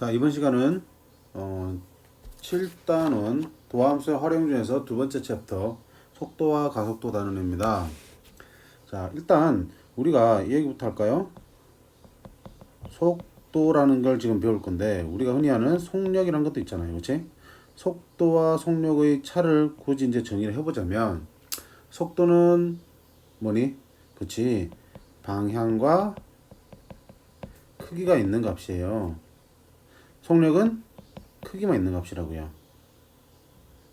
자, 이번 시간은 7단원 도함수의 활용 중에서 두 번째 챕터 속도와 가속도 다루입니다. 자, 일단 우리가 이 얘기부터 할까요? 속도라는 걸 지금 배울 건데 우리가 흔히 하는 속력이라는 것도 있잖아요. 그렇지? 속도와 속력의 차를 굳이 이제 정의를 해보자면 속도는 뭐니? 그렇지? 방향과 크기가 있는 값이에요. 속력은 크기만 있는 값이라고요.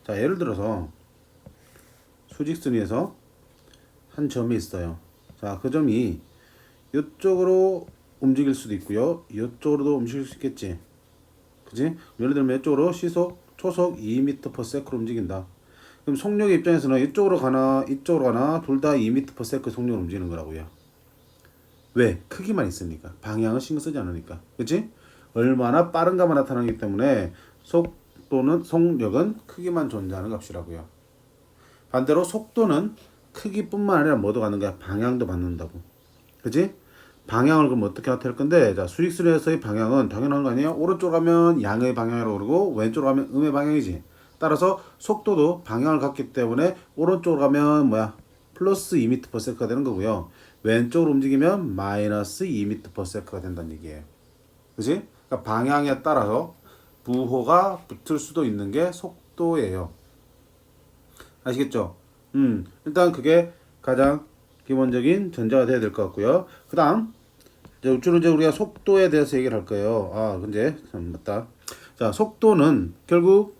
자, 예를 들어서 수직선에서 한 점이 있어요. 자, 그 점이 이쪽으로 움직일 수도 있고요. 이쪽으로도 움직일 수 있겠지. 그지? 예를 들면 이쪽으로 초속 2m/s로 움직인다. 그럼 속력의 입장에서는 이쪽으로 가나 둘 다 2m/s 속력으로 움직이는 거라고요. 왜? 크기만 있으니까. 방향은 신경 쓰지 않으니까. 그치? 얼마나 빠른가만 나타나기 때문에 속력은 크기만 존재하는 값이라고요. 반대로 속도는 크기뿐만 아니라 뭐도 가는 거야? 방향도 받는다고. 그치? 방향을 그럼 어떻게 나타낼 건데, 자, 수직선에서의 방향은 당연한 거 아니에요? 오른쪽 가면 양의 방향이라고 그러고 왼쪽으로 가면 음의 방향이지. 따라서 속도도 방향을 갖기 때문에 오른쪽으로 가면 플러스 2m/s가 되는 거고요. 왼쪽으로 움직이면 마이너스 2m/s가 된다는 얘기예요. 그치? 그러니까 방향에 따라서 부호가 붙을 수도 있는 게 속도예요. 아시겠죠? 일단 그게 가장 기본적인 전제가 돼야 될 것 같고요. 그 다음, 주로 이제 우리가 속도에 대해서 얘기를 할 거예요. 근데, 맞다. 자, 속도는 결국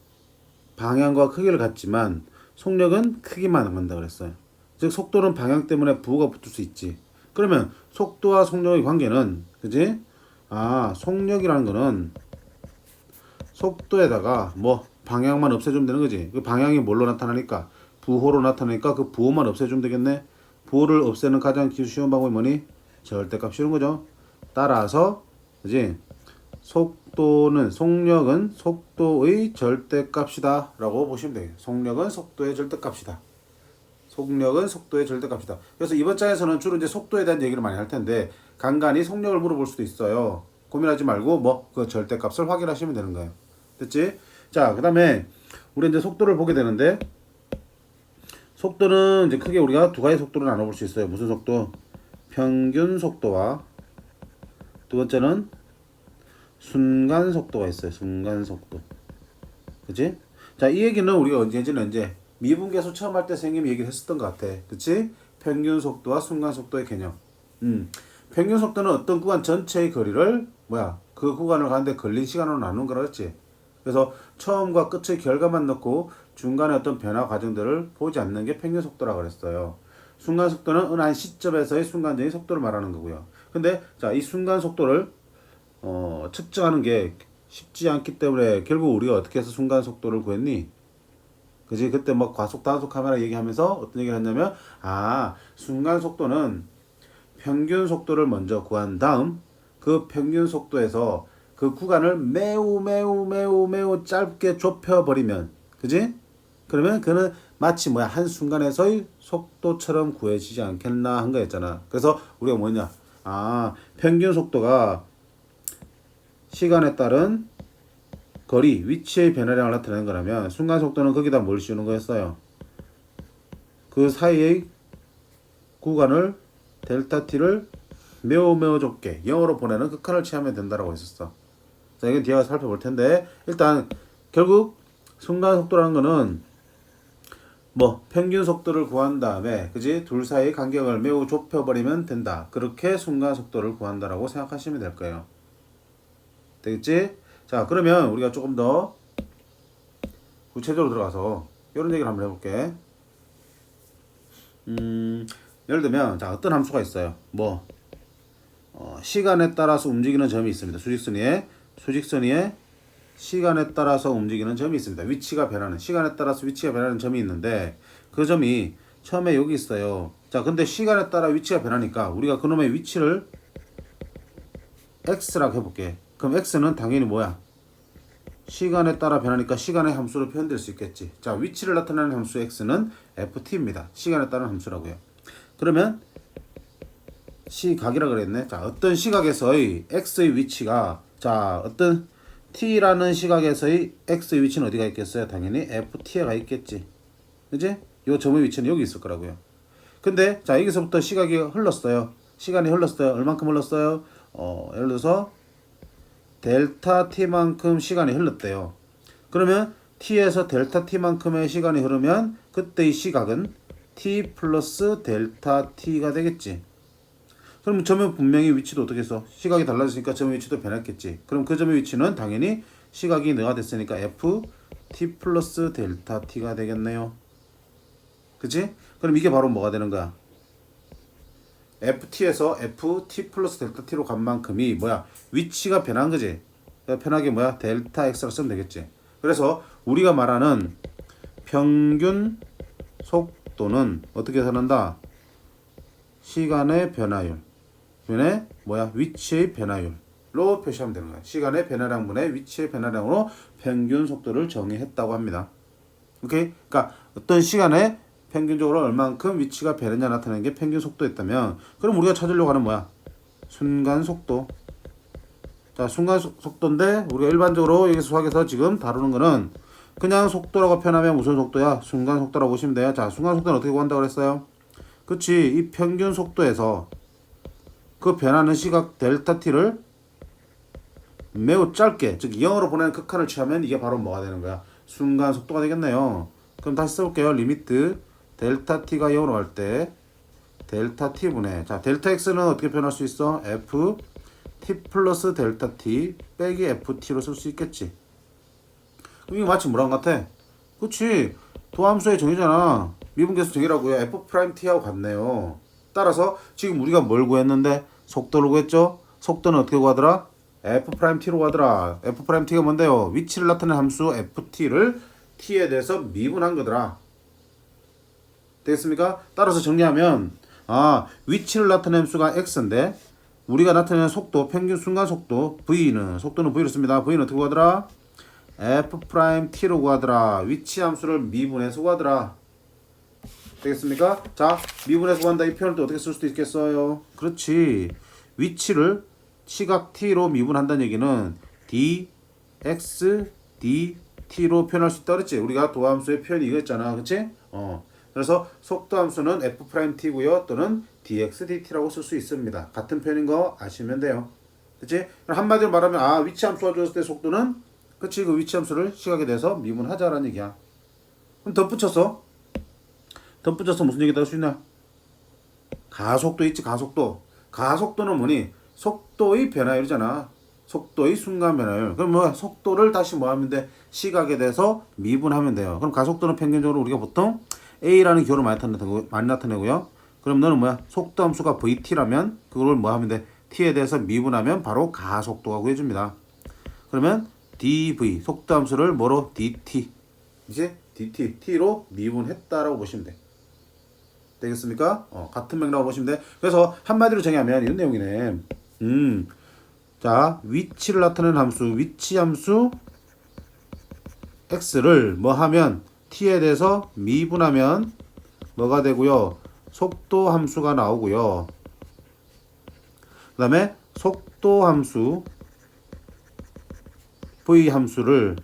방향과 크기를 갖지만 속력은 크기만 간다 그랬어요. 즉, 속도는 방향 때문에 부호가 붙을 수 있지. 그러면 속도와 속력의 관계는, 그지? 속력이라는 거는 속도에다가 방향만 없애주면 되는 거지. 그 방향이 뭘로 나타나니까? 부호로 나타나니까 그 부호만 없애주면 되겠네. 부호를 없애는 가장 쉬운 방법이 뭐니? 절대값 씌우는 거죠. 따라서, 그지? 속력은 속도의 절대값이다 라고 보시면 돼요. 속력은 속도의 절대값이다. 속력은 속도의 절대값이다. 그래서 이번 장에서는 주로 이제 속도에 대한 얘기를 많이 할 텐데 간간히 속력을 물어볼 수도 있어요. 고민하지 말고 그 절대값을 확인하시면 되는 거예요. 됐지? 자, 그 다음에 우리 이제 속도를 보게 되는데 속도는 이제 크게 우리가 두 가지 속도로 나눠볼 수 있어요. 무슨 속도? 평균 속도와 두 번째는 순간 속도가 있어요. 순간 속도. 그치? 자, 이 얘기는 우리가 언제 미분계수 처음 할 때 선생님이 얘기를 했었던 것 같아. 그치? 평균 속도와 순간 속도의 개념. 평균 속도는 어떤 구간 전체의 거리를 그 구간을 가는데 걸린 시간으로 나누는 거라 그랬지. 그래서 처음과 끝의 결과만 넣고 중간에 어떤 변화 과정들을 보지 않는 게 평균 속도라고 그랬어요. 순간 속도는 어느 한 시점에서의 순간적인 속도를 말하는 거고요. 근데 자, 이 순간 속도를 측정하는 게 쉽지 않기 때문에 결국 우리가 어떻게 해서 순간 속도를 구했니? 그지? 그때 과속 단속 카메라 얘기하면서 어떤 얘기를 했냐면 순간 속도는 평균 속도를 먼저 구한 다음 그 평균 속도에서 그 구간을 매우 짧게 좁혀버리면, 그지? 그러면 그는 마치 한 순간에서의 속도처럼 구해지지 않겠나 한 거였잖아. 그래서 우리가 평균 속도가 시간에 따른 거리, 위치의 변화량을 나타내는 거라면 순간 속도는 거기다 뭘 씌우는 거였어요? 그 사이의 구간을 델타 t를 매우 좁게 영어로 보내는 그 칸을 취하면 된다라고 했었어. 자, 이건 뒤에 가서 살펴볼 텐데 일단 결국 순간 속도라는 거는 평균 속도를 구한 다음에, 그지? 둘 사이의 간격을 매우 좁혀버리면 된다. 그렇게 순간 속도를 구한다라고 생각하시면 될 거예요. 되겠지? 자, 그러면 우리가 조금 더 구체적으로 들어가서 이런 얘기를 한번 해볼게. 예를 들면 자, 어떤 함수가 있어요. 시간에 따라서 움직이는 점이 있습니다. 수직선 위에 시간에 따라서 움직이는 점이 있습니다. 시간에 따라서 위치가 변하는 점이 있는데 그 점이 처음에 여기 있어요. 자, 근데 시간에 따라 위치가 변하니까 우리가 그놈의 위치를 x라고 해볼게. 그럼 x는 당연히 시간에 따라 변하니까 시간의 함수로 표현될 수 있겠지. 자, 위치를 나타내는 함수 x는 ft입니다. 시간에 따른 함수라고요. 그러면 시각이라 그랬네. 자, 어떤 시각에서의 x의 위치가 어떤 t라는 시각에서의 x의 위치는 어디가 있겠어요? 당연히 ft에 가 있겠지. 그지? 요 점의 위치는 여기 있을 거라고요. 근데 자 여기서부터 시각이 흘렀어요. 시간이 흘렀어요. 얼만큼 흘렀어요? 예를 들어서 델타 t만큼 시간이 흘렀대요. 그러면 t에서 델타 t만큼의 시간이 흐르면 그때의 시각은 t 플러스 델타 t가 되겠지. 그럼 점의 분명히 위치도 어떻게 했어? 시각이 달라졌으니까 점의 위치도 변했겠지. 그럼 그 점의 위치는 당연히 시각이 너가 됐으니까 f t 플러스 델타 t가 되겠네요. 그치? 그럼 이게 바로 뭐가 되는 거야? ft에서 ft 플러스 델타 t로 간 만큼이 뭐야? 위치가 변한 거지. 편하게 뭐야? 델타 x로 쓰면 되겠지. 그래서 우리가 말하는 평균 속도는 어떻게 나타난다? 시간의 변화율 분의 뭐야? 위치의 변화율로 표시하면 되는 거야. 시간의 변화량분의 위치의 변화량으로 평균 속도를 정의했다고 합니다. 오케이? 그러니까 어떤 시간에 평균적으로 얼만큼 위치가 변했냐 나타내는 게 평균 속도였다면, 그럼 우리가 찾으려고 하는 뭐야? 순간 속도. 자, 순간 속도인데 우리가 일반적으로 여기 수학에서 지금 다루는 거는 그냥 속도라고 표현하면 무슨 속도야? 순간 속도라고 보시면 돼요. 자, 순간 속도는 어떻게 구한다고 그랬어요? 그치, 이 평균 속도에서 그 변하는 시각 델타 t를 매우 짧게, 즉 0으로 보내는 극한을 취하면 이게 바로 뭐가 되는 거야? 순간 속도가 되겠네요. 그럼 다시 써볼게요. 리미트 델타 t가 0으로 갈 때 델타 t분의, 자 델타 x는 어떻게 표현할 수 있어? f t 플러스 델타 t 빼기 ft로 쓸 수 있겠지. 그럼 이거 마치 뭐랑 같아? 그치, 도함수의 정의잖아. 미분계수 정의라고요. f 프라임 t하고 같네요. 따라서 지금 우리가 뭘 구했는데? 속도를 구했죠? 속도는 어떻게 구하더라? f 프라임 t로 구하더라. f 프라임 t가 뭔데요? 위치를 나타내는 함수 ft를 t에 대해서 미분한 거더라. 되겠습니까? 따라서 정리하면 위치를 나타내는 함수가 x인데 우리가 나타내는 속도, 평균 순간 속도 속도는 v로 씁니다. v는 어떻게 구하더라? f 프라임 t로 구하더라. 위치 함수를 미분해서 구하더라. 되겠습니까? 자, 미분해서 구한다 이 표현을 또 어떻게 쓸 수도 있겠어요? 그렇지, 위치를 시각 t로 미분한다는 얘기는 dx dt로 표현할 수 있다 그랬지. 우리가 도함수의 표현이 이거였잖아. 그치? 그래서 속도 함수는 f't고요. 또는 dx dt라고 쓸 수 있습니다. 같은 표현인 거 아시면 돼요. 그치? 한마디로 말하면 위치 함수가 주었을 때 속도는, 그치, 그 위치 함수를 시각에 대해서 미분하자라는 얘기야. 그럼 덧붙여서 무슨 얘기다 할 수 있나? 가속도 있지. 가속도는 뭐니? 속도의 변화율이잖아. 속도의 순간 변화율. 그럼 뭐 속도를 다시 뭐 하면 돼? 시각에 대해서 미분하면 돼요. 그럼 가속도는 평균적으로 우리가 보통 a라는 기호를 많이 나타내고요. 그럼 너는 뭐야? 속도 함수가 vt라면 그걸 뭐 하면 돼? t에 대해서 미분하면 바로 가속도가 구해줍니다. 그러면 dv 속도 함수를 뭐로? dt 이제 dt t로 미분했다라고 보시면 돼. 되겠습니까? 같은 맥락으로 보시면 돼. 그래서 한마디로 정의하면 이런 내용이네. 자, 위치를 나타내는 함수, 위치 함수 x를 뭐 하면 t에 대해서 미분하면 뭐가 되고요? 속도 함수가 나오고요. 그 다음에 속도 함수 v 함수를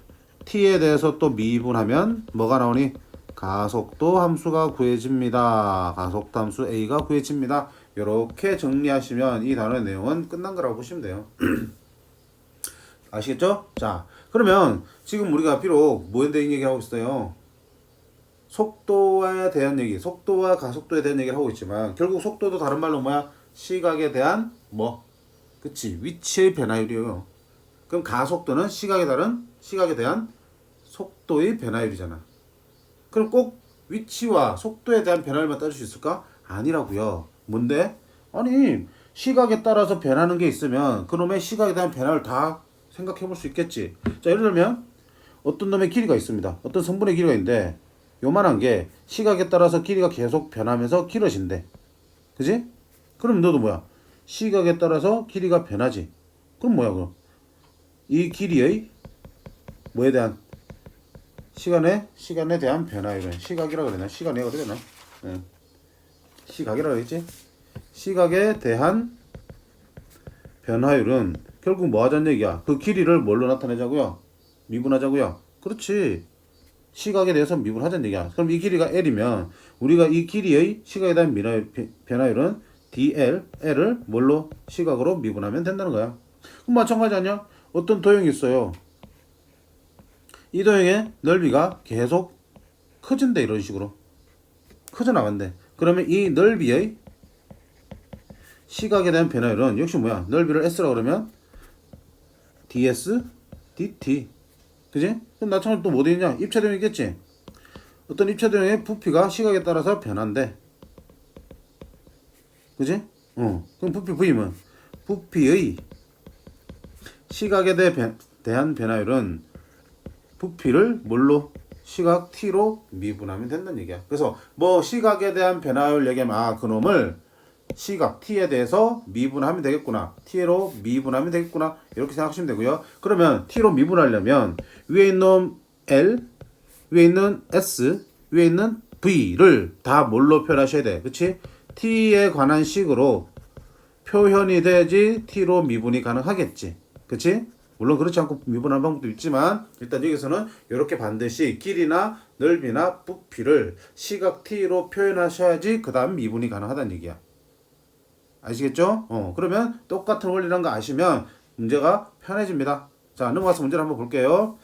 t에 대해서 또 미분하면 뭐가 나오니? 가속도 함수가 구해집니다. 가속도 함수 a가 구해집니다. 이렇게 정리하시면 이 단어의 내용은 끝난 거라고 보시면 돼요. 아시겠죠? 자, 그러면 지금 우리가 비록 뭐에 대한 얘기를 하고 있어요? 속도에 대한 얘기, 속도와 가속도에 대한 얘기를 하고 있지만 결국 속도도 다른 말로 뭐야? 시각에 대한 그치, 위치의 변화율이에요. 그럼 가속도는 시각에 대한 속도의 변화율이잖아. 그럼 꼭 위치와 속도에 대한 변화율만 따질 수 있을까? 아니라고요. 뭔데? 아니, 시각에 따라서 변하는 게 있으면 그놈의 시각에 대한 변화를 다 생각해 볼 수 있겠지. 자, 예를 들면 어떤 놈의 길이가 있습니다. 어떤 성분의 길이가 있는데 요만한 게 시각에 따라서 길이가 계속 변하면서 길어진대. 그지? 그럼 너도 뭐야? 시각에 따라서 길이가 변하지. 그럼 뭐야 그럼? 이 길이의 뭐에 대한 시간에 대한 변화율은 시각이라고 그러나? 시간이 어떻게 되나? 시각이라고 했지? 시각에 대한 변화율은 결국 뭐 하자는 얘기야? 그 길이를 뭘로 나타내자고요? 미분하자고요. 그렇지. 시각에 대해서 미분하자는 얘기야. 그럼 이 길이가 L이면 우리가 이 길이의 시각에 대한 변화율은 dl, L을 뭘로? 시각으로 미분하면 된다는 거야. 그럼 마찬가지 아니야? 어떤 도형이 있어요. 이 도형의 넓이가 계속 커진대. 이런 식으로 커져나간대. 그러면 이 넓이의 시각에 대한 변화율은 역시 뭐야? 넓이를 S라고 그러면 ds dt. 그지? 그럼 나처럼 또 뭐 되겠냐? 입체도형이 있겠지? 어떤 입체도형의 부피가 시각에 따라서 변한대. 그지? 그럼 부피 V면 부피의 시각에 대한 변화율은 부피를 뭘로? 시각 t로 미분하면 된다는 얘기야. 그래서 뭐 시각에 대한 변화율 얘기하면 그놈을 시각 t에 대해서 미분하면 되겠구나. t로 미분하면 되겠구나. 이렇게 생각하시면 되고요. 그러면 t로 미분하려면 위에 있는 L, 위에 있는 S, 위에 있는 V를 다 뭘로 표현하셔야 돼. 그치? t에 관한 식으로 표현이 돼야지 t로 미분이 가능하겠지. 그치? 물론 그렇지 않고 미분하는 방법도 있지만 일단 여기서는 이렇게 반드시 길이나 넓이나 부피를 시각 t로 표현하셔야지 그 다음 미분이 가능하다는 얘기야. 아시겠죠? 그러면 똑같은 원리라는 거 아시면 문제가 편해집니다. 자, 넘어가서 문제를 한번 볼게요.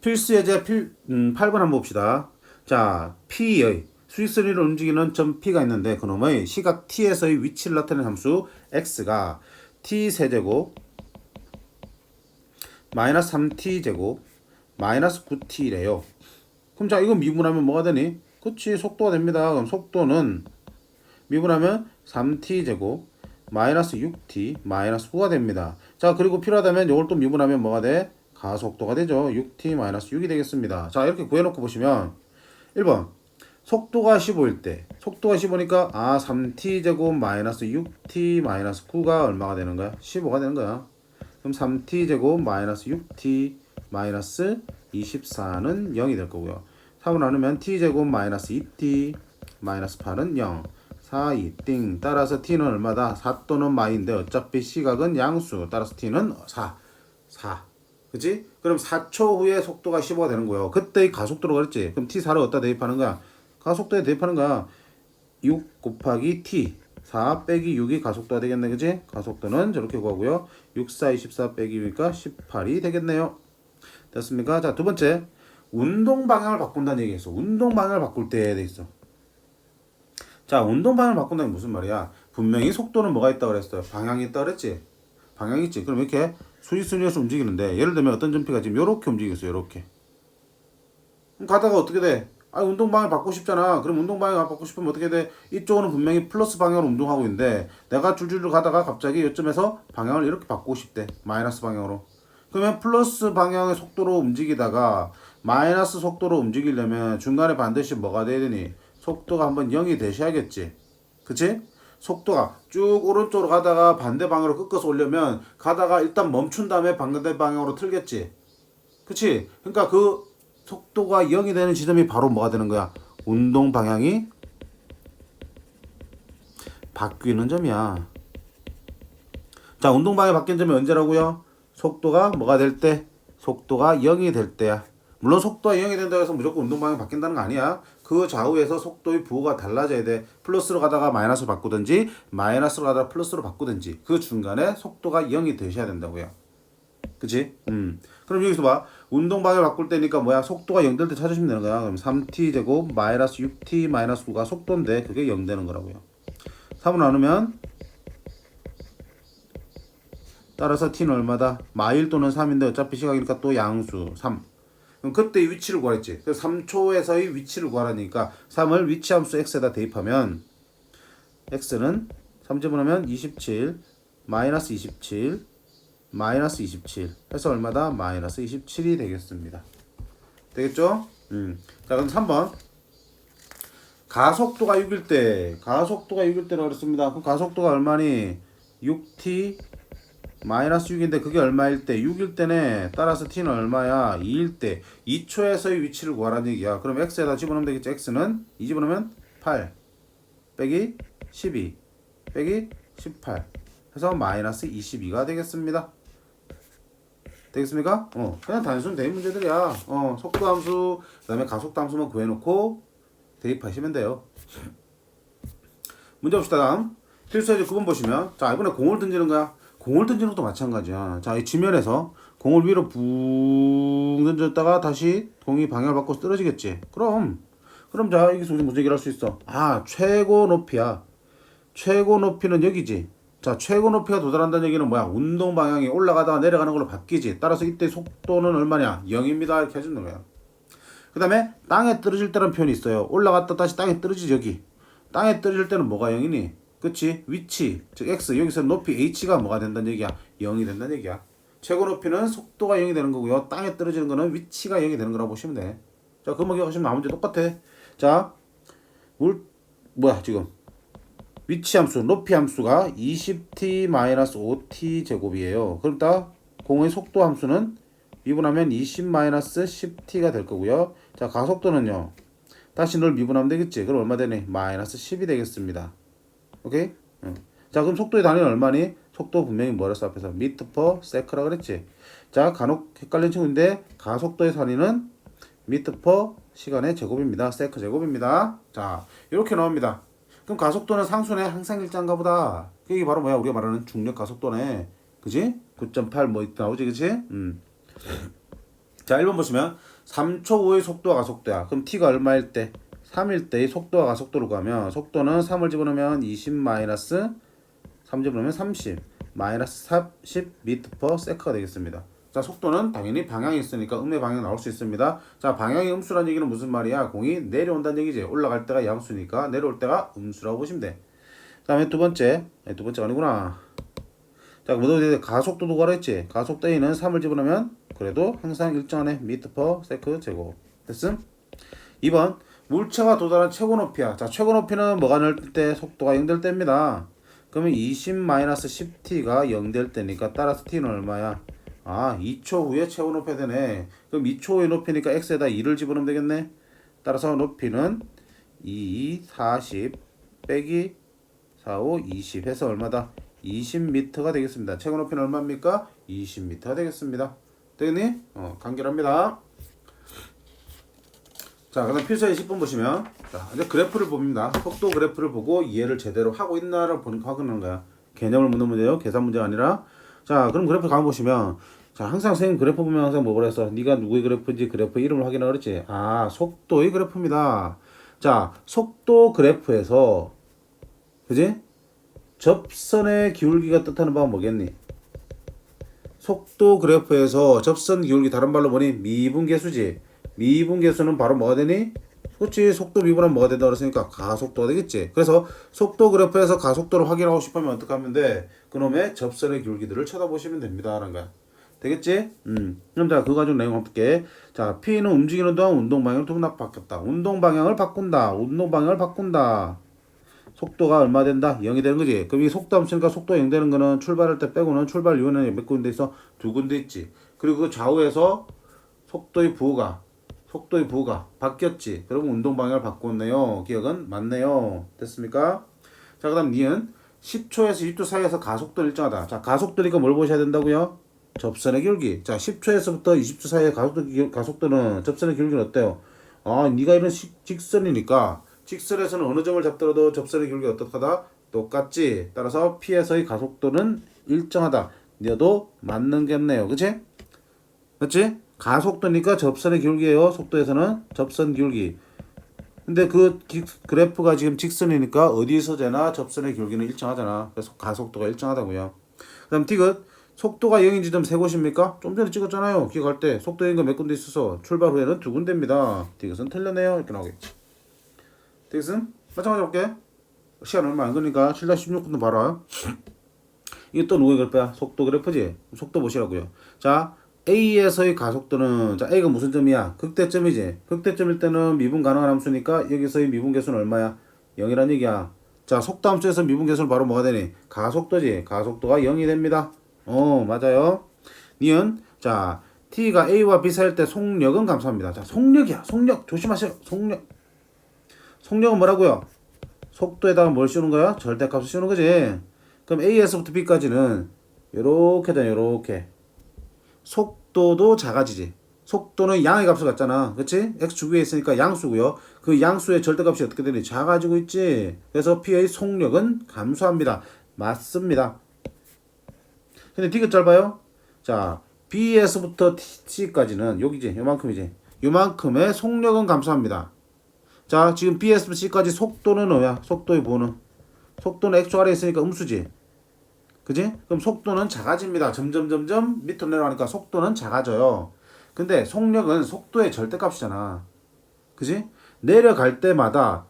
필수 예제 8번 한번 봅시다. 자, P의 수직선으로 움직이는 점 P가 있는데 그놈의 시각 T에서의 위치를 나타내는 함수 X가 T 세제곱 마이너스 3T제곱 마이너스 9T래요. 그럼 자, 이거 미분하면 뭐가 되니? 그치, 속도가 됩니다. 그럼 속도는 미분하면 3T제곱 마이너스 6T 마이너스 9가 됩니다. 자, 그리고 필요하다면 이걸 또 미분하면 뭐가 돼? 가속도가 되죠. 6T 마이너스 6이 되겠습니다. 자, 이렇게 구해놓고 보시면 1번 속도가 15일 때 속도가 15니까 3T제곱 마이너스 6T 마이너스 9가 얼마가 되는 거야? 15가 되는 거야. 그럼 3T제곱 마이너스 6T 마이너스 24는 0이 될 거고요. 3으로 나누면 T제곱 마이너스 2T 마이너스 8은 0 4, 2, 띵. 따라서 t는 얼마다? 4 또는 마인데 어차피 시각은 양수. 따라서 t는 4. 그치? 그럼 4초 후에 속도가 15가 되는 거예요. 그때의 가속도로 그랬지? 그럼 t4를 어디다 대입하는 거야? 가속도에 대입하는 거야. 6 곱하기 t. 4 빼기 6이 가속도가 되겠네. 그치? 가속도는 저렇게 구하고요. 6, 4, 24 빼기 6이니까 18이 되겠네요. 됐습니까? 자, 두 번째. 운동 방향을 바꾼다는 얘기했어. 운동 방향을 바꿀 때 돼 있어. 자, 운동 방향을 바꾼다는 게 무슨 말이야? 분명히 속도는 뭐가 있다고 그랬어요? 방향이 있다고 그랬지? 방향이 있지. 그럼 이렇게 수직순위에서 움직이는데 예를 들면 어떤 점피가 지금 이렇게 움직이겠어요. 이렇게. 그럼 가다가 어떻게 돼? 운동 방향을 바꾸고 싶잖아. 그럼 운동 방향을 바꾸고 싶으면 어떻게 돼? 이쪽은 분명히 플러스 방향으로 운동하고 있는데 내가 줄줄 가다가 갑자기 이쯤에서 방향을 이렇게 바꾸고 싶대. 마이너스 방향으로. 그러면 플러스 방향의 속도로 움직이다가 마이너스 속도로 움직이려면 중간에 반드시 뭐가 돼야 되니? 속도가 한번 0이 되셔야겠지. 그치? 속도가 쭉 오른쪽으로 가다가 반대 방향으로 꺾어서 오려면 가다가 일단 멈춘 다음에 반대 방향으로 틀겠지. 그치? 그러니까 그 속도가 0이 되는 지점이 바로 뭐가 되는 거야? 운동 방향이 바뀌는 점이야. 자, 운동 방향이 바뀐 점이 언제라고요? 속도가 뭐가 될 때? 속도가 0이 될 때야. 물론 속도가 0이 된다고 해서 무조건 운동 방향이 바뀐다는 거 아니야. 그 좌우에서 속도의 부호가 달라져야 돼. 플러스로 가다가 마이너스로 바꾸든지 마이너스로 가다가 플러스로 바꾸든지 그 중간에 속도가 0이 되셔야 된다고요. 그치? 그럼 여기서 봐. 운동 방향을 바꿀 때니까 뭐야? 속도가 0 될 때 찾으시면 되는 거야. 그럼 3t 제곱 마이너스 6t 마이너스 9가 속도인데 그게 0 되는 거라고요. 3으로 나누면 따라서 t는 얼마다? 마일 또는 3인데 어차피 시각이니까 또 양수 3. 그럼 그때 위치를 구하랬지. 그래서 3초에서의 위치를 구하라니까 3을 위치함수 x에다 대입하면 x는 3집어넣으면 27 마이너스 27 마이너스 27 해서 얼마다? 마이너스 27이 되겠습니다. 되겠죠? 자, 그럼 3번 가속도가 6일 때 가속도가 6일 때라고 그랬습니다. 그럼 가속도가 얼마니? 6t 마이너스 6인데 그게 얼마일 때? 6일 때네. 따라서 t는 얼마야? 2일 때 2초에서의 위치를 구하라는 얘기야. 그럼 x에다 집어넣으면 되겠지. x는 2 집어넣으면 8 빼기 12 빼기 18 해서 마이너스 22가 되겠습니다. 되겠습니까? 그냥 단순 대입 문제들이야. 속도 함수, 그 다음에 가속도 함수만 구해놓고 대입하시면 돼요. 문제 봅시다. 다음. 필수예제 9번 보시면, 자, 이번에 공을 던지는 거야. 공을 던지는 것도 마찬가지야. 자, 이 지면에서 공을 위로 붕 던졌다가 다시 공이 방향을 바꿔서 떨어지겠지. 그럼 자, 여기서 우리 문제 해결할 수 있어. 최고 높이야. 최고 높이는 여기지. 자, 최고 높이가 도달한다는 얘기는 뭐야? 운동 방향이 올라가다가 내려가는 걸로 바뀌지. 따라서 이때 속도는 얼마냐? 0입니다. 이렇게 해주는 거야. 그 다음에 땅에 떨어질 때라는 표현이 있어요. 올라갔다 다시 땅에 떨어지지, 여기. 땅에 떨어질 때는 뭐가 0이니? 그치? 위치, 즉 x, 여기서 높이 h가 뭐가 된다는 얘기야? 0이 된다는 얘기야. 최고 높이는 속도가 0이 되는 거고요. 땅에 떨어지는 거는 위치가 0이 되는 거라고 보시면 돼. 자, 그만 기억하시면 아무 문제 똑같아. 자, 지금 위치 함수, 높이 함수가 20t-5t 제곱이에요. 그럼 딱 공의 속도 함수는 미분하면 20-10t가 될 거고요. 자, 가속도는요. 다시 널 미분하면 되겠지. 그럼 얼마 되니? 마이너스 10이 되겠습니다. 오케이? 자, 그럼 속도의 단위는 얼마니? 속도 분명히 뭐랬어? 앞에서 미터 퍼 세크라 그랬지. 자, 간혹 헷갈리는 친구인데 가속도의 단위는 미터 퍼 시간의 제곱입니다. 세크 제곱입니다. 자, 이렇게 나옵니다. 그럼 가속도는 상수네. 항상 일자인가 보다. 이게 바로 뭐야? 우리가 말하는 중력 가속도네. 그지? 9.8 뭐 이렇게 나오지, 그치? 자, 1번 보시면 3초 후의 속도와 가속도야. 그럼 t가 얼마일 때? 3일 때의 속도와 가속도로 가면 속도는 3을 집어넣으면 20 마이너스 3 집어넣으면 30 마이너스 40 미터 퍼 세크가 되겠습니다. 자, 속도는 당연히 방향이 있으니까 음의 방향 나올 수 있습니다. 자, 방향이 음수라는 얘기는 무슨 말이야? 공이 내려온다는 얘기지. 올라갈 때가 양수니까 내려올 때가 음수라고 보시면 돼. 그 다음에 두 번째가 아니구나. 자, 뭐도 가속도도 구하랬지. 가속도 A는 3을 집어넣으면 그래도 항상 일정하네. 미터 퍼 세크 제곱. 됐음? 2번 물체가 도달한 최고 높이야. 자, 최고 높이는 뭐가 날 때? 속도가 0 될 때입니다. 그러면 20-10t가 0 될 때니까 따라서 t는 얼마야? 2초 후에 최고 높이가 되네. 그럼 2초 후의 높이니까 x에다 2를 집어넣으면 되겠네. 따라서 높이는 40 빼기 45, 20 해서 얼마다? 20m가 되겠습니다. 최고 높이는 얼마입니까? 20m가 되겠습니다. 되겠니? 간결합니다. 자, 그다음 필수예제 10번 보시면, 자, 이제 그래프를 봅니다. 속도 그래프를 보고 이해를 제대로 하고 있나를 확인하는 거야. 개념을 묻는 문제요. 계산 문제가 아니라. 자, 그럼 그래프 가만 보시면, 자, 항상 선생님 그래프 보면 항상 뭐라 했어? 네가 누구의 그래프인지 그래프 이름을 확인하라 그랬지? 속도의 그래프입니다. 자, 속도 그래프에서, 그지? 접선의 기울기가 뜻하는 바가 뭐겠니? 속도 그래프에서 접선 기울기 다른 말로 뭐니? 미분계수지. 미분계수는 바로 뭐가 되니? 그렇지. 속도 미분하면 뭐가 된다 그랬으니까 가속도가 되겠지. 그래서 속도 그래프에서 가속도를 확인하고 싶으면 어떻게 하면 돼? 그놈의 접선의 기울기들을 쳐다보시면 됩니다. 라는 거야. 되겠지? 그럼 자, 그거 가지고 내용 볼게. 자, P는 움직이는 동안 운동 방향을 뚝딱 바뀌었다. 운동 방향을 바꾼다. 속도가 얼마 된다? 0이 되는 거지. 그럼 이 속도 함수니까 속도 0 되는 거는 출발할 때 빼고는 출발 이후에는 몇 군데 있어? 2군데 있지. 그리고 그 좌우에서 속도의 부호가 바뀌었지. 그러면 운동 방향을 바꿨네요. 기억은 맞네요. 됐습니까? 자, 그 다음 니은 10초에서 20초 사이에서 가속도는 일정하다. 자, 가속도니까 뭘 보셔야 된다고요? 접선의 기울기. 자, 10초에서부터 20초 사이의 가속도는 접선의 기울기는 어때요? 니가 이런 직선이니까 직선에서는 어느 점을 잡더라도 접선의 기울기가 어떻다? 똑같지. 따라서 P에서의 가속도는 일정하다. 너도 맞는겠네요. 그치? 그치? 가속도니까 접선의 기울기예요. 속도에서는 접선 기울기. 근데 그 그래프가 지금 직선이니까 어디서 재나 접선의 기울기는 일정하잖아. 그래서 가속도가 일정하다고요. 그 다음 디귿. 속도가 0인 지점 세 곳입니까? 좀 전에 찍었잖아요. 기억할 때 속도 0인 거 몇 군데 있어서 출발 후에는 2군데입니다. 디귿은 틀렸네요. 이렇게 나오겠지. 디귿은 마찬가지로 볼게. 시간 얼마 안 걸리니까 7-16분도 봐라. 이게 또 누구의 그래프야? 속도 그래프지? 속도 보시라고요. 자, A에서의 가속도는, 자, A가 무슨 점이야? 극대점이지. 극대점일 때는 미분 가능한 함수니까 여기서의 미분 계수는 얼마야? 0이란 얘기야. 자, 속도 함수에서 미분 계수는 바로 뭐가 되니? 가속도지. 가속도가 0이 됩니다. 맞아요. 니은, 자, T가 A와 B 사이일 때 속력은 감소합니다. 자, 속력이야. 속력. 조심하세요. 속력. 속력은 뭐라고요? 속도에다가 뭘 씌우는 거야? 절대값을 씌우는 거지. 그럼 A에서부터 B까지는 요렇게다 요렇게 속도도 작아지지. 속도는 양의 값을 갖잖아. 그치? x축 위에 있으니까 양수고요. 그 양수의 절대값이 어떻게 되니? 작아지고 있지. 그래서 P의 속력은 감소합니다. 맞습니다. 근데 D가 짧아요? 자, B에서부터 C까지는 여기지. 요만큼이지. 요만큼의 속력은 감소합니다. 자, 지금 B에서부터 C까지 속도는 뭐야? 속도의 보는. 속도는 x축 아래에 있으니까 음수지. 그지? 그럼 속도는 작아집니다. 점점 밑으로 내려가니까 속도는 작아져요. 근데 속력은 속도의 절대값이잖아. 그지? 내려갈 때마다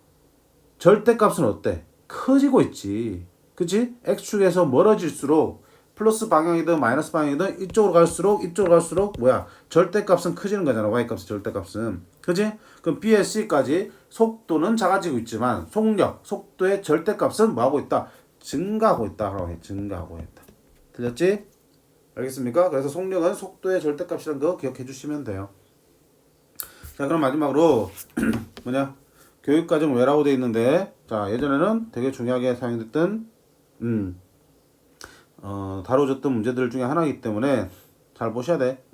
절대값은 어때? 커지고 있지. 그치? x축에서 멀어질수록 플러스 방향이든 마이너스 방향이든 이쪽으로 갈수록 뭐야? 절대값은 커지는 거잖아. y값의 절대값은. 그치? 그럼 b에서 c까지 속도는 작아지고 있지만 속도의 절대값은 뭐하고 있다? 증가하고 있다. 증가하고 있다. 들렸지? 알겠습니까? 그래서 속력은 속도의 절대값이라는 거 기억해 주시면 돼요. 자, 그럼 마지막으로 뭐냐? 교육과정 왜라고 되어 있는데, 자, 예전에는 되게 중요하게 사용됐던 다뤄졌던 문제들 중에 하나이기 때문에 잘 보셔야 돼.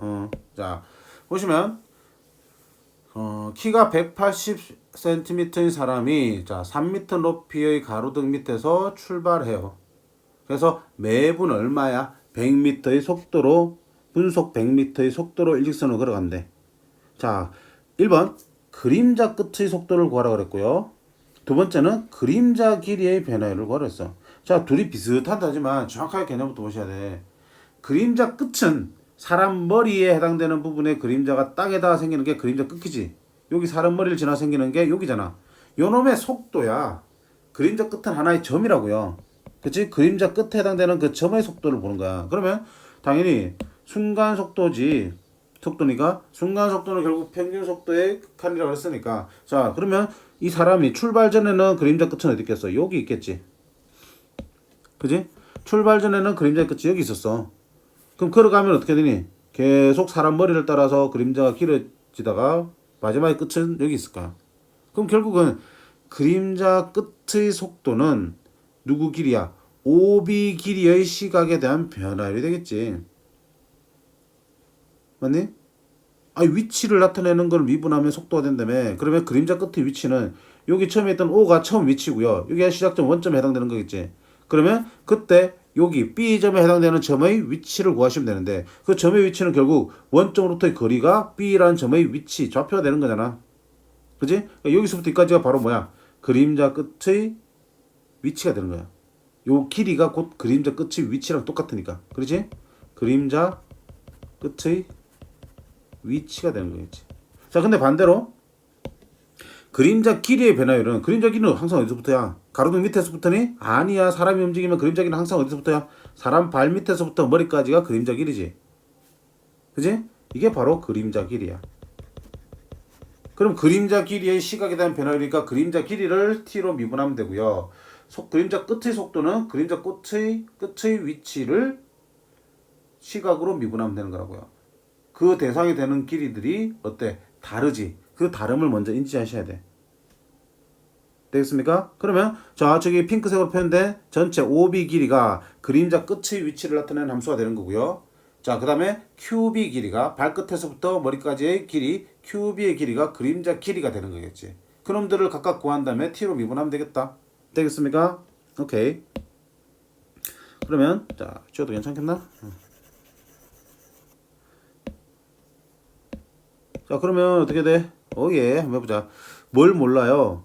자, 보시면 키가 180cm인 사람이 자 3m 높이의 가로등 밑에서 출발해요. 그래서 매분 얼마야? 100m의 속도로 분속 100m의 속도로 일직선으로 걸어간대. 자, 1번 그림자 끝의 속도를 구하라 그랬고요. 두 번째는 그림자 길이의 변화율을 구하랬어. 자, 둘이 비슷하다지만 정확하게 개념부터 보셔야 돼. 그림자 끝은 사람 머리에 해당되는 부분의 그림자가 땅에다 생기는 게 그림자 끝이지. 여기 사람 머리를 지나 생기는 게 여기잖아. 요놈의 속도야. 그림자 끝은 하나의 점이라고요. 그치? 그림자 끝에 해당되는 그 점의 속도를 보는 거야. 그러면 당연히 순간 속도지. 속도니까 순간 속도는 결국 평균 속도의 극한이라고 했으니까. 자, 그러면 이 사람이 출발 전에는 그림자 끝은 어디 있겠어? 여기 있겠지. 그지? 출발 전에는 그림자 끝이 여기 있었어. 그럼 걸어가면 어떻게 되니? 계속 사람 머리를 따라서 그림자가 길어지다가 마지막에 끝은 여기 있을까? 그럼 결국은 그림자 끝의 속도는 누구 길이야? OB 길이의 시각에 대한 변화율이 되겠지. 맞니? 위치를 나타내는 걸 미분하면 속도가 된다며. 그러면 그림자 끝의 위치는 여기 처음에 있던 O가 처음 위치고요. 여기가 시작점 원점에 해당되는 거겠지. 그러면 그때 여기 B점에 해당되는 점의 위치를 구하시면 되는데 그 점의 위치는 결국 원점으로부터의 거리가 B라는 점의 위치, 좌표가 되는 거잖아. 그지? 그러니까 여기서부터 여기까지가 바로 뭐야? 그림자 끝의 위치가 되는 거야. 요 길이가 곧 그림자 끝의 위치랑 똑같으니까. 그렇지? 그림자 끝의 위치가 되는 거겠지. 자, 근데 반대로 그림자 길이의 변화율은 그림자 길이는 항상 어디서부터야? 가로등 밑에서부터니? 아니야. 사람이 움직이면 그림자 길이는 항상 어디서부터야? 사람 발 밑에서부터 머리까지가 그림자 길이지. 그지? 이게 바로 그림자 길이야. 그럼 그림자 길이의 시각에 대한 변화율이니까 그림자 길이를 t로 미분하면 되고요. 그림자 끝의 속도는 그림자 끝의 위치를 시각으로 미분하면 되는 거라고요. 그 대상이 되는 길이들이 어때? 다르지. 그 다름을 먼저 인지하셔야 돼. 되겠습니까? 그러면 자, 저기 핑크색으로 표현된 전체 OB 길이가 그림자 끝의 위치를 나타내는 함수가 되는 거고요. 자, 그 다음에 QB 길이가 발끝에서부터 머리까지의 길이, QB의 길이가 그림자 길이가 되는 거겠지. 그놈들을 각각 구한 다음에 t로 미분하면 되겠다. 되겠습니까? 오케이. 그러면 자, 지워도 괜찮겠나? 자, 그러면 어떻게 돼? 예, 한번 해보자. 뭘 몰라요?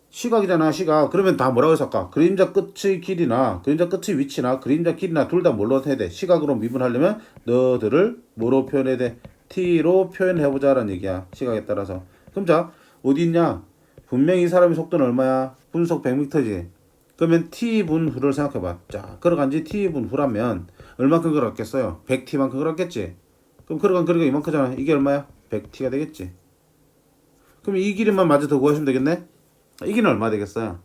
시각이잖아, 시각. 그러면 다 뭐라고 해서 할까? 그림자 끝의 길이나 그림자 끝의 위치나 그림자 길이나 둘 다 뭘로 해야 돼? 시각으로 미분하려면 너들을 뭐로 표현해야 돼? t로 표현해보자 라는 얘기야. 시각에 따라서. 그럼 자, 어디 있냐? 분명히 이 사람의 속도는 얼마야? 분속 100m지. 그러면 t분 후를 생각해봐. 자, 걸어간 지 t분 후라면 얼마큼 걸었겠어요? 100t만큼 걸었겠지? 그럼 걸어간 거리가 이만큼잖아. 이게 얼마야? 100t가 되겠지. 그럼 이 길이만 마저 더 구하시면 되겠네? 이 길이는 얼마 되겠어요?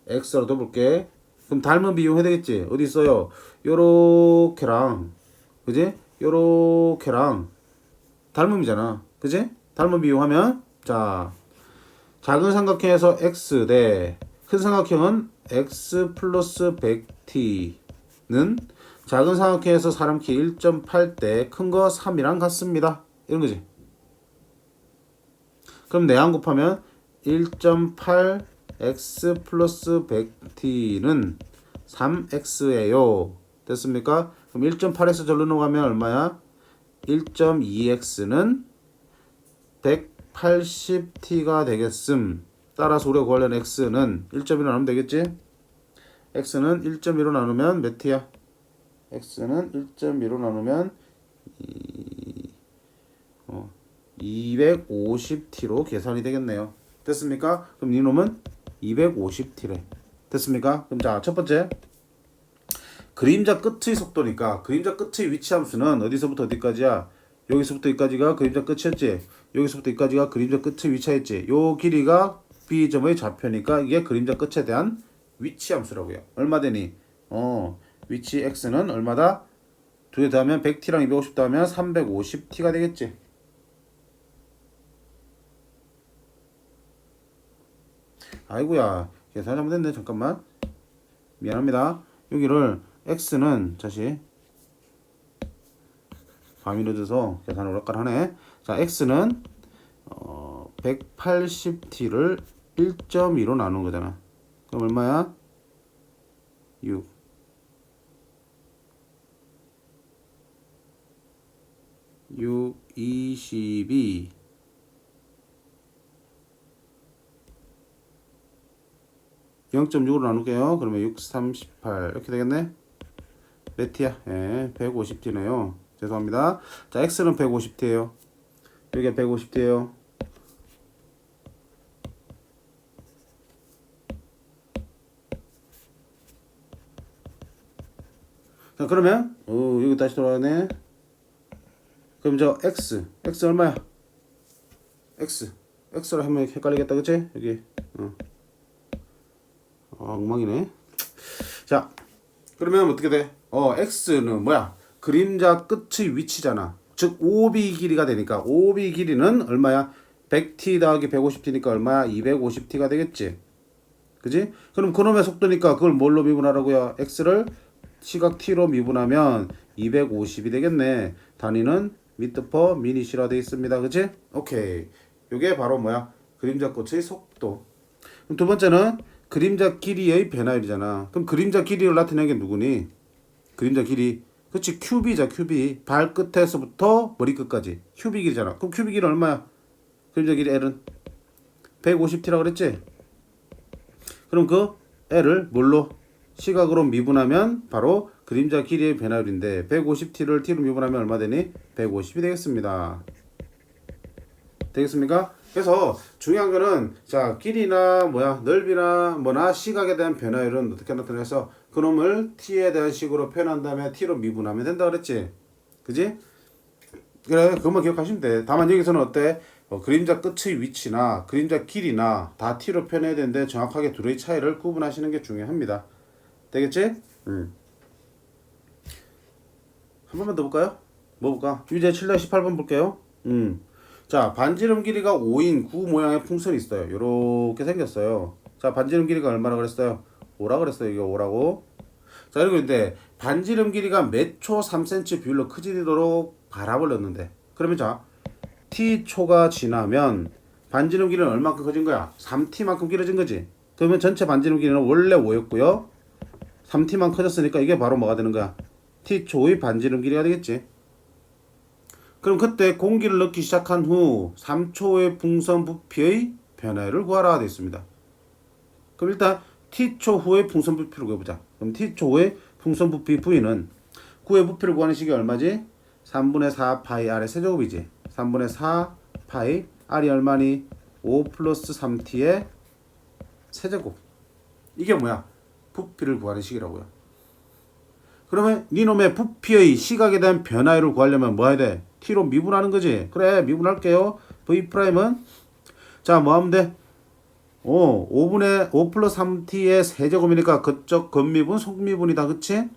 x로 둬볼게. 그럼 닮은 비용 해야 되겠지? 어디 있어요? 요렇게랑, 그지? 요렇게랑 닮음이잖아. 그지? 닮은 비용하면, 자, 작은 삼각형에서 x 대 큰 삼각형은 x 플러스 100t는 작은 삼각형에서 사람 키 1.8 때 큰 거 3이랑 같습니다. 이런 거지. 그럼 내항 곱하면 1.8 x 플러스 100t는 3x예요. 됐습니까? 그럼 1.8에서 절로 넘어가면 얼마야? 1.2x는 180t가 되겠음. 따라서 우리가 구하려는 x는 1.1로 나누면 되겠지? x는 1.2로 나누면 몇 t야? x는 1.2로 나누면 250t로 계산이 되겠네요. 됐습니까? 그럼 이놈은 250t래. 됐습니까? 그럼 자, 첫 번째. 그림자 끝의 속도니까 그림자 끝의 위치 함수는 어디서부터 어디까지야? 여기서부터 여기까지가 그림자 끝이었지. 여기서부터 여기까지가 그림자 끝의 위치였지. 요 길이가 B점의 좌표니까 이게 그림자 끝에 대한 위치 함수라고요. 얼마 되니? 위치 x는 얼마다? 두 개 더하면 100t랑 250 더하면 350t가 되겠지. 아이고야, 계산 잘못했네. 잠깐만, 미안합니다. 여기를 x는 다시 밤이 늦어서 계산을 오락가락하네. 자, x는 180t를 1.2로 나눈 거잖아. 그럼 얼마야? 6. 22 0.6으로 나눌게요. 그러면 6, 38 이렇게 되겠네. 몇 t야? 예, 150t네요. 죄송합니다. 자, x는 150t예요. 여기가 150t예요. 자, 그러면 여기 다시 돌아가네. 그럼 저 x 얼마야? x로 하면 헷갈리겠다, 그치? 여기 엉망이네. 자, 그러면 어떻게 돼? x는 뭐야? 그림자 끝의 위치잖아. 즉 OB 길이가 되니까 OB 길이는 얼마야? 100t 더하기 150t니까 얼마야? 250t가 되겠지. 그지? 그럼 그놈의 속도니까 그걸 뭘로 미분하라고요? x를 시각 t로 미분하면 250이 되겠네. 단위는 미터 퍼 미닛이라 되어 있습니다. 그치? 오케이. 요게 바로 뭐야? 그림자 꽃의 속도. 그럼 두 번째는 그림자 길이의 변화율이잖아. 그럼 그림자 길이를 나타내는 게 누구니? 그림자 길이. 그치? 큐비자, 큐비. 발끝에서부터 머리끝까지. 큐비 길이잖아. 그럼 큐비 길이 얼마야? 그림자 길이 L은 150t라고 그랬지? 그럼 그 L을 뭘로? 시각으로 미분하면 바로 그림자 길이의 변화율인데 150t를 t로 미분하면 얼마 되니? 150이 되겠습니다. 되겠습니까? 그래서 중요한 거는 자, 길이나 뭐야 넓이나 뭐나 시각에 대한 변화율은 어떻게 나타내서 그놈을 t에 대한 식으로 표현한 다음에 t로 미분하면 된다 그랬지. 그지? 그래, 그것만 기억하시면 돼. 다만 여기서는 어때? 그림자 끝의 위치나 그림자 길이나 다 t로 표현해야 되는데 정확하게 둘의 차이를 구분하시는 게 중요합니다. 되겠지? 한 번만 더 볼까요? 뭐 볼까? 유제 7-18번 볼게요. 자, 반지름 길이가 5인 구 모양의 풍선이 있어요. 요렇게 생겼어요. 자, 반지름 길이가 얼마나 그랬어요? 5라 그랬어요. 이게 5라고. 자, 그리고 근데 반지름 길이가 몇 초 3cm 비율로 커지도록 바람을 넣는데 그러면 자, t초가 지나면 반지름 길이는 얼마큼 커진 거야? 3t만큼 길어진 거지. 그러면 전체 반지름 길이는 원래 5였고요. 3t만 커졌으니까 이게 바로 뭐가 되는 거야? t초의 반지름 길이가 되겠지. 그럼 그때 공기를 넣기 시작한 후 3초의 풍선 부피의 변화를 구하라 되어 있습니다. 그럼 일단 t초 후의 풍선 부피를 구해보자. 그럼 t초 후의 풍선 부피 V는 구의 부피를 구하는 식이 얼마지? 3분의 4 파이 R의 세제곱이지. 3분의 4 파이 R이 얼마니? 5 플러스 3t의 세제곱. 이게 뭐야? 부피를 구하는 식이라고요. 그러면 니놈의 부피의 시각에 대한 변화율을 구하려면 뭐 해야 돼? t로 미분하는 거지. 그래, 미분할게요. V'은 자, 뭐 하면 돼? 5 플러스 3t의 세제곱이니까 그쪽 근미분 속미분이다. 그치?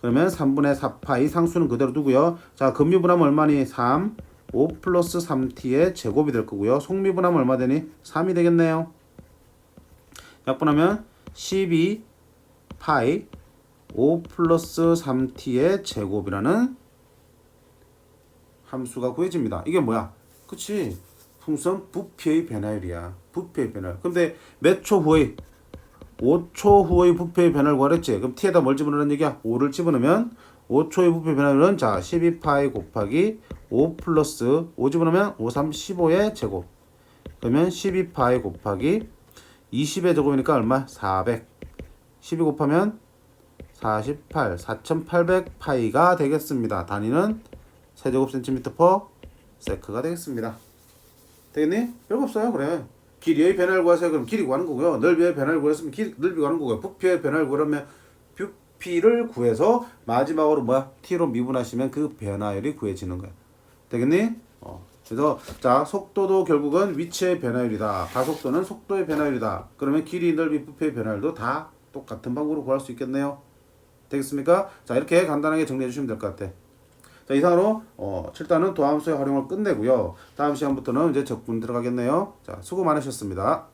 그러면 3분의 4파이 상수는 그대로 두고요. 자, 근미분하면 얼마니? 3 5 플러스 3t의 제곱이 될 거고요. 속미분하면 얼마 되니? 3이 되겠네요. 약분하면 12 파이 5 플러스 3t의 제곱이라는 함수가 구해집니다. 이게 뭐야? 그치? 풍선 부피의 변화율이야. 부피의 변화율. 근데 몇 초 후에 5초 후의 부피의 변화를 구하랬지. 그럼 t에다 뭘 집어넣는 얘기야? 5를 집어넣으면 5초의 부피의 변화율은 자 12파이 곱하기 5 플러스 5 집어넣으면 5, 3, 15의 제곱. 그러면 12파이 곱하기 20의 제곱이니까 얼마? 400. 12 곱하면 48, 4800 파이가 되겠습니다. 단위는 세제곱 센티미터 퍼 세크가 되겠습니다. 되겠니? 별거 없어요. 그래. 길이의 변화를 구하세요. 그럼 길이 구하는 거고요. 넓이의 변화를 구했으면 넓이 구하는 거고요. 부피의 변화를 구하려면 부피를 구해서 마지막으로 뭐야? t로 미분하시면 그 변화율이 구해지는 거야. 되겠니? 그래서 자 속도도 결국은 위치의 변화율이다. 가속도는 속도의 변화율이다. 그러면 길이, 넓이, 부피의 변화율도 다 똑같은 방법으로 구할 수 있겠네요. 되겠습니까? 자 이렇게 간단하게 정리해 주시면 될 것 같아. 자 이상으로 7단은 도함수의 활용을 끝내고요. 다음 시간부터는 이제 적분 들어가겠네요. 자 수고 많으셨습니다.